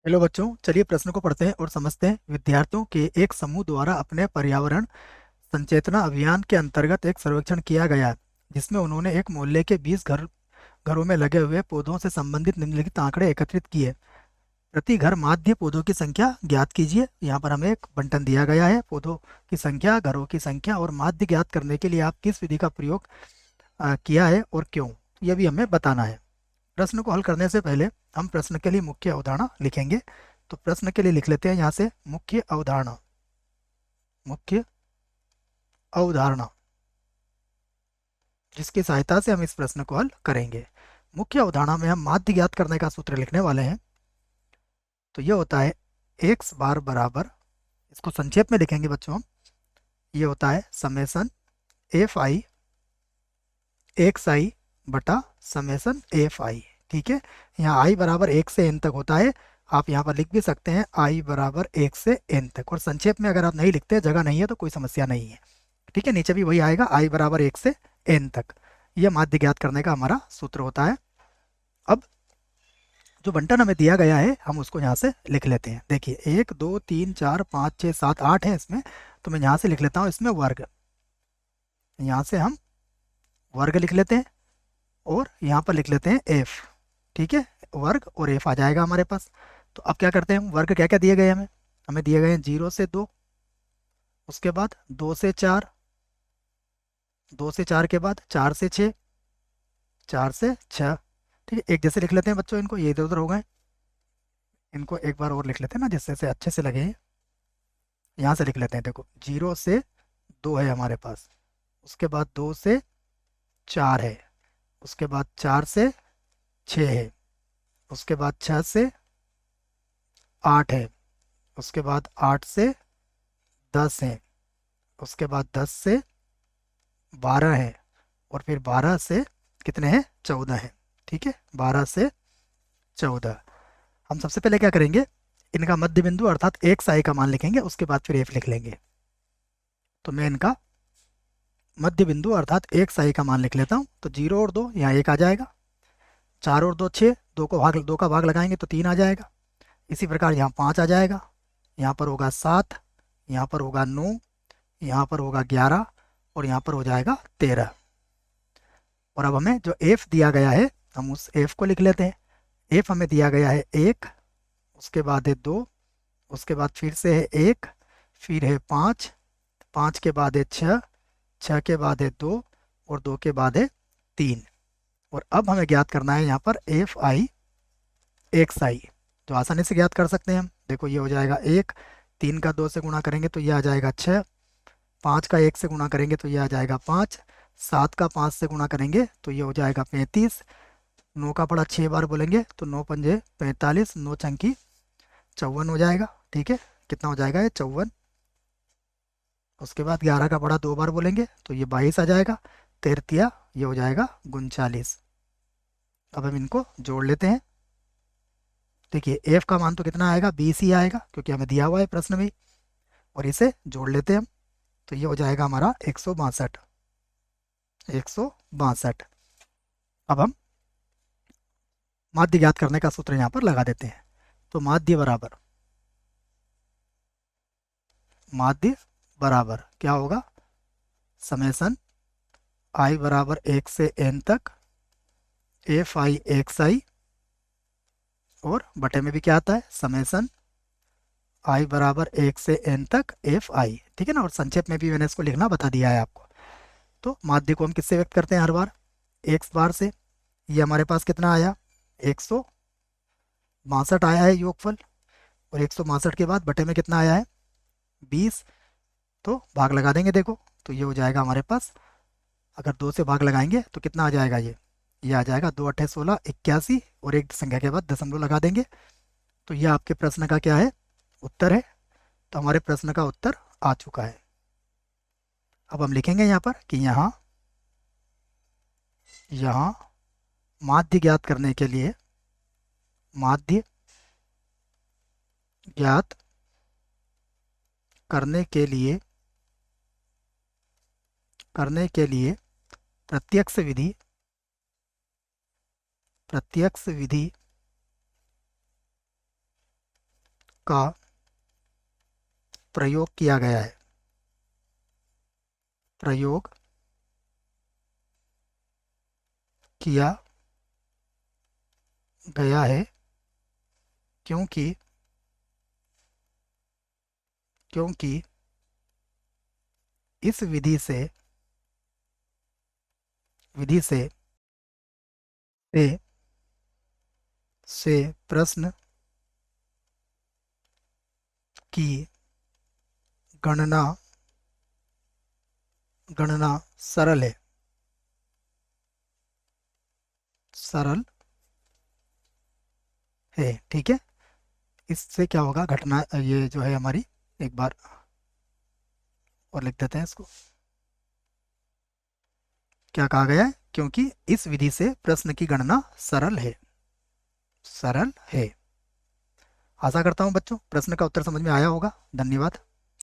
Hello बच्चों, चलिए प्रश्न को पढ़ते हैं और समझते हैं। विद्यार्थियों के एक समूह द्वारा अपने पर्यावरण संचेतना अभियान के अंतर्गत एक सर्वेक्षण किया गया, जिसमें उन्होंने एक मोहल्ले के 20 घरों में लगे हुए पौधों से संबंधित निम्नलिखित आंकड़े एकत्रित किए। प्रति घर माध्य पौधों की संख्या ज्ञात कीजिए। यहाँ पर हमें एक बंटन दिया गया है, पौधों की संख्या, घरों की संख्या और माध्य ज्ञात करने के लिए आप किस विधि का प्रयोग किया है और क्यों, यह भी हमें बताना है। प्रश्न को हल करने से पहले हम प्रश्न के लिए मुख्य अवधारणा लिखेंगे। तो प्रश्न के लिए लिख लेते हैं यहाँ से मुख्य अवधारणा। मुख्य अवधारणा जिसकी सहायता से हम इस प्रश्न को हल करेंगे। मुख्य अवधारणा में हम माध्य ज्ञात करने का सूत्र लिखने वाले हैं। तो ये होता है एक्स बार बराबर, इसको संक्षेप में लिखेंगे बच्चों हम, ये होता है समेसन एफ आई एक्स आई बटा समेसन एफ आई। ठीक है, यहाँ आई बराबर 1 से n तक होता है। आप यहाँ पर लिख भी सकते हैं आई बराबर 1 से n तक, और संक्षेप में अगर आप नहीं लिखते, जगह नहीं है तो कोई समस्या नहीं है। ठीक है, नीचे भी वही आएगा, आई बराबर 1 से n तक। यह माध्य ज्ञात करने का हमारा सूत्र होता है। अब जो बंटन हमें दिया गया है हम उसको यहाँ से लिख लेते हैं। देखिए 1 2 3 4 5 6 7 8 है इसमें, तो मैं यहाँ से लिख लेता हूँ इसमें वर्ग। यहाँ से हम वर्ग लिख लेते हैं और यहाँ पर लिख लेते हैं एफ। ठीक है, वर्ग और एफ आ जाएगा हमारे पास। तो अब क्या करते हैं हम, वर्ग क्या क्या दिए गए हमें, हमें दिए गए हैं 0 से 2, उसके बाद 2 से 4, 2 से 4 के बाद 4 से 6, 4 से 6। ठीक है, एक जैसे लिख लेते हैं बच्चों इनको, ये इधर उधर हो गए। इनको एक बार और लिख लेते हैं ना, जिससे से अच्छे से लगे। यहाँ से लिख लेते हैं, देखो 0 से 2 है हमारे पास, उसके बाद 2 से 4 है, उसके बाद 4 से 6 है, उसके बाद 6 से 8 है, उसके बाद 8 से 10 है, उसके बाद 10 से 12 है, और फिर 12 से कितने हैं, 14 है। ठीक है, 12 से 14। हम सबसे पहले क्या करेंगे, इनका मध्य बिंदु अर्थात एक साई का मान लिखेंगे, उसके बाद फिर एफ लिख लेंगे। तो मैं इनका मध्य बिंदु अर्थात एक साई का मान लिख लेता हूँ। तो 0 और 2 यहाँ 1 आ जाएगा, 4 और 2 6, 2 का भाग लगाएंगे तो 3 आ जाएगा। इसी प्रकार यहाँ 5 आ जाएगा, यहाँ पर होगा 7, यहाँ पर होगा 9, यहाँ पर होगा 11, और यहाँ पर हो जाएगा 13। और अब हमें जो एफ दिया गया है हम उस एफ को लिख लेते हैं। एफ हमें दिया गया है 1, उसके बाद है 2, उसके बाद फिर से है 1, फिर है 5, 5 के बाद है 6, 6 के बाद है 2, और 2 के बाद है 3। और अब हमें ज्ञात करना है यहाँ पर एफ आई एक्स आई, जो आसानी से ज्ञात कर सकते हैं हम। देखो ये हो जाएगा 1, 3 का 2 से गुणा करेंगे तो ये आ जाएगा 6, 5 का 1 से गुणा करेंगे तो ये आ जाएगा 5, 7 का 5 से गुणा करेंगे तो ये हो जाएगा 35, 9 का पड़ा 6 बार बोलेंगे तो 9 पंजे 45, 9 चंकी 54 हो जाएगा। ठीक है, कितना हो जाएगा ये 54। उसके बाद 11 का पड़ा 2 बार बोलेंगे तो ये 22 आ जाएगा। तेरतिया ये हो जाएगा 39। अब हम इनको जोड़ लेते हैं। देखिए एफ का मान तो कितना आएगा, 20 ही आएगा, क्योंकि हमें दिया हुआ है प्रश्न में। और इसे जोड़ लेते हैं हम, तो ये हो जाएगा हमारा 162। 162। अब हम माध्य ज्ञात करने का सूत्र यहाँ पर लगा देते हैं। तो माध्य बराबर क्या होगा, समेसन आई बराबर 1 से n तक एफ आई एक्स आई, और बटे में भी क्या आता है, समेसन आई बराबर 1 से n तक एफ आई। ठीक है ना, और संक्षेप में भी मैंने इसको लिखना बता दिया है आपको। तो माध्य को हम किससे व्यक्त करते हैं हर बार, एक्स बार से। ये हमारे पास कितना आया, 162 आया है योगफल, और 162 के बाद बटे में कितना आया है, 20। तो भाग लगा देंगे, देखो तो ये हो जाएगा हमारे पास, अगर 2 से भाग लगाएंगे तो कितना आ जाएगा, ये आ जाएगा 2 अट्ठे 16, 81, और एक संख्या के बाद दशमलव लगा देंगे। तो ये आपके प्रश्न का क्या है, उत्तर है। तो हमारे प्रश्न का उत्तर आ चुका है। अब हम लिखेंगे यहाँ पर कि यहाँ यहाँ माध्य ज्ञात करने के लिए, माध्य ज्ञात करने के लिए प्रत्यक्ष विधि प्रत्यक्ष विधि का प्रयोग किया गया है, प्रयोग किया गया है क्योंकि क्योंकि इस विधि से, से प्रश्न की गणना गणना सरल है, सरल है। ठीक है, इससे क्या होगा, घटना ये जो है हमारी, एक बार और लिख देते हैं इसको। क्या कहा गया है, क्योंकि इस विधि से प्रश्न की गणना सरल है, सरल है। आशा करता हूं बच्चों प्रश्न का उत्तर समझ में आया होगा। धन्यवाद।